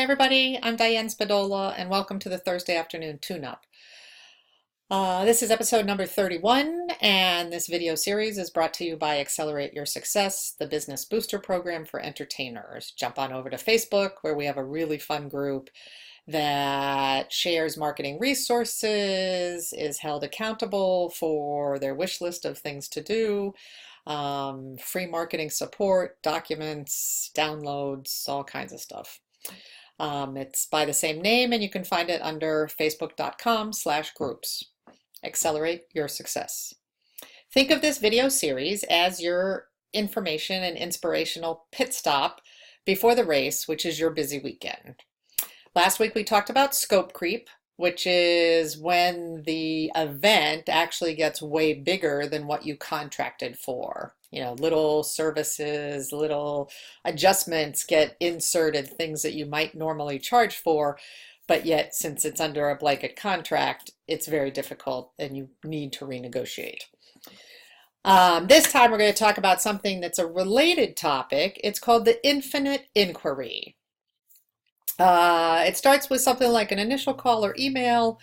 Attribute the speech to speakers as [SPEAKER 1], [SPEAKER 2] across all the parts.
[SPEAKER 1] everybody, I'm Diane Spadola and welcome to the Thursday afternoon tune-up. This is episode number 31 and this video series is brought to you by Accelerate Your Success, the business booster program for entertainers. Jump on over to Facebook where we have a really fun group that shares marketing resources, is held accountable for their wish list of things to do, free marketing support, documents, downloads, all kinds of stuff. It's by the same name and you can find it under facebook.com/groups. Accelerate your success. Think of this video series as your information and inspirational pit stop before the race, which is your busy weekend. Last week we talked about scope creep, which is when the event actually gets way bigger than what you contracted for. You know, little services, little adjustments get inserted, things that you might normally charge for, but yet since it's under a blanket contract, it's very difficult and you need to renegotiate. This time we're going to talk about something that's a related topic. It's called the infinite inquiry. It starts with something like an initial call or email,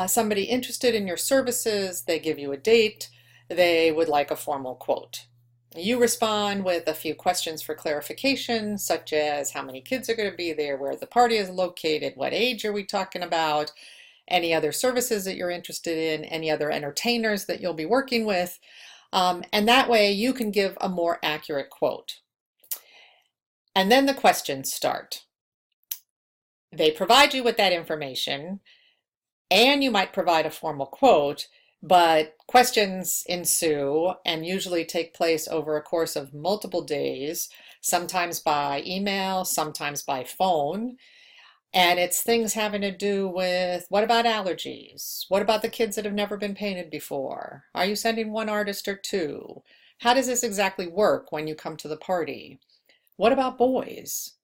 [SPEAKER 1] somebody interested in your services, they give you a date, they would like a formal quote. You respond with a few questions for clarification, such as how many kids are going to be there, where the party is located, what age are we talking about, any other services that you're interested in, any other entertainers that you'll be working with, and that way you can give a more accurate quote. And then the questions start. They provide you with that information, and you might provide a formal quote, but questions ensue and usually take place over a course of multiple days, sometimes by email, sometimes by phone. And it's things having to do with, what about allergies? What about the kids that have never been painted before? Are you sending one artist or two? How does this exactly work when you come to the party? What about boys?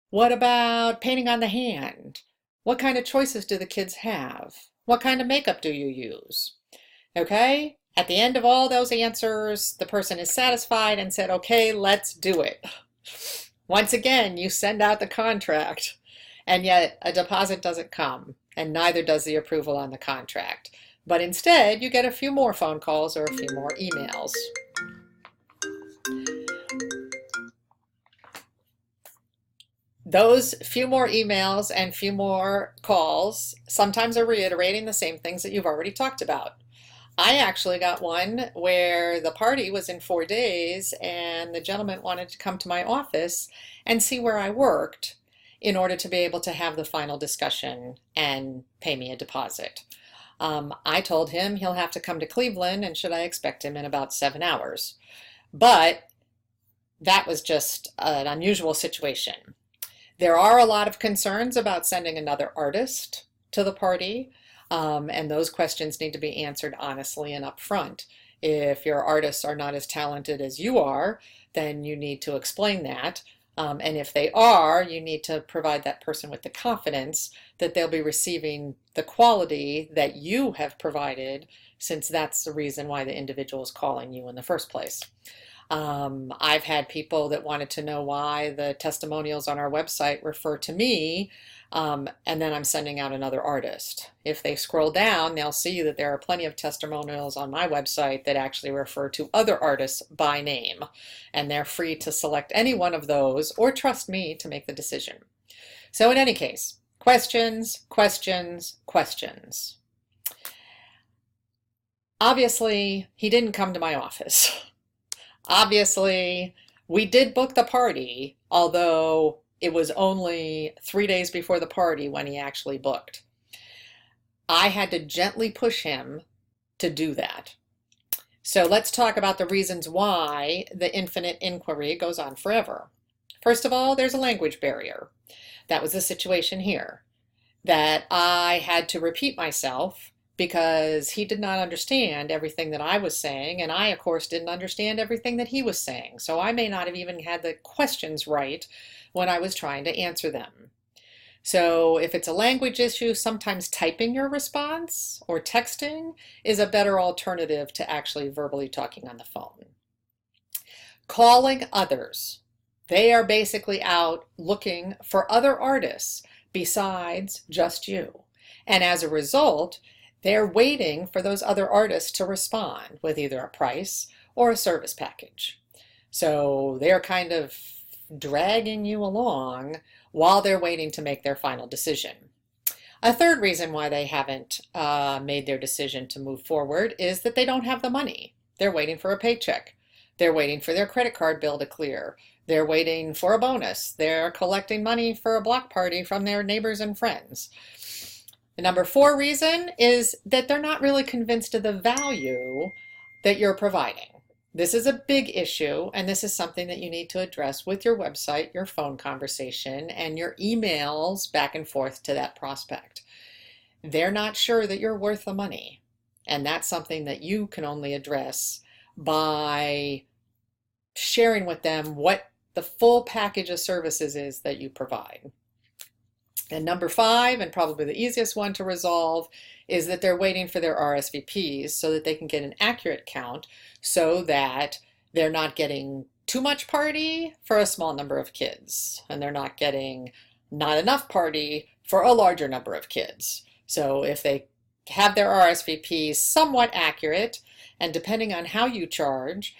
[SPEAKER 1] What about painting on the hand? What kind of choices do the kids have? What kind of makeup do you use? Okay, at the end of all those answers, the person is satisfied and said, okay, let's do it. Once again, you send out the contract, and yet a deposit doesn't come, and neither does the approval on the contract. But instead, you get a few more phone calls or a few more emails. Those few more emails and few more calls sometimes are reiterating the same things that you've already talked about. I actually got one where the party was in 4 days and the gentleman wanted to come to my office and see where I worked in order to be able to have the final discussion and pay me a deposit. I told him he'll have to come to Cleveland and should I expect him in about 7 hours. But that was just an unusual situation. There are a lot of concerns about sending another artist to the party. And those questions need to be answered honestly and upfront. If your artists are not as talented as you are, then you need to explain that. And if they are, you need to provide that person with the confidence that they'll be receiving the quality that you have provided, since that's the reason why the individual is calling you in the first place. I've had people that wanted to know why the testimonials on our website refer to me, and then I'm sending out another artist. If they scroll down, they'll see that there are plenty of testimonials on my website that actually refer to other artists by name, and they're free to select any one of those or trust me to make the decision. So in any case, questions, questions, questions. Obviously, he didn't come to my office. Obviously, we did book the party, although it was only 3 days before the party when he actually booked. I had to gently push him to do that. So let's talk about the reasons why the infinite inquiry goes on forever. First of all, there's a language barrier. That was the situation here, that I had to repeat myself because he did not understand everything that I was saying, and I, of course, didn't understand everything that he was saying. So I may not have even had the questions right when I was trying to answer them. So if it's a language issue, sometimes typing your response or texting is a better alternative to actually verbally talking on the phone. Calling others. They are basically out looking for other artists besides just you. And as a result, they're waiting for those other artists to respond with either a price or a service package. So they're kind of dragging you along while they're waiting to make their final decision. A third reason why they haven't made their decision to move forward is that they don't have the money. They're waiting for a paycheck. They're waiting for their credit card bill to clear. They're waiting for a bonus. They're collecting money for a block party from their neighbors and friends. The number 4 reason is that they're not really convinced of the value that you're providing. This is a big issue, and this is something that you need to address with your website, your phone conversation, and your emails back and forth to that prospect. They're not sure that you're worth the money, and that's something that you can only address by sharing with them what the full package of services is that you provide. And number 5, and probably the easiest one to resolve, is that they're waiting for their RSVPs so that they can get an accurate count so that they're not getting too much party for a small number of kids, and they're not getting not enough party for a larger number of kids. So if they have their RSVPs somewhat accurate, and depending on how you charge,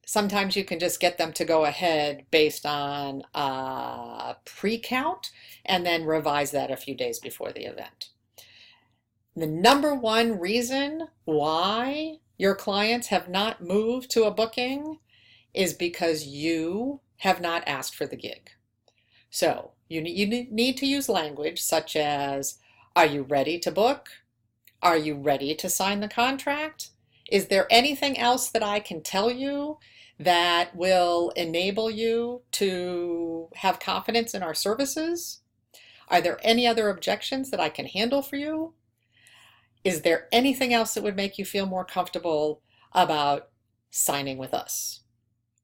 [SPEAKER 1] sometimes you can just get them to go ahead based on a pre-count and then revise that a few days before the event. The number 1 reason why your clients have not moved to a booking is because you have not asked for the gig. So you need to use language such as, are you ready to book? Are you ready to sign the contract? Is there anything else that I can tell you that will enable you to have confidence in our services? Are there any other objections that I can handle for you? Is there anything else that would make you feel more comfortable about signing with us?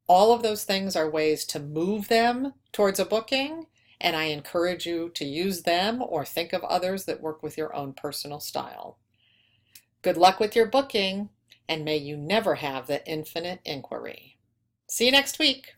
[SPEAKER 1] All of those things are ways to move them towards a booking, and I encourage you to use them or think of others that work with your own personal style. Good luck with your booking, and may you never have the infinite inquiry. See you next week.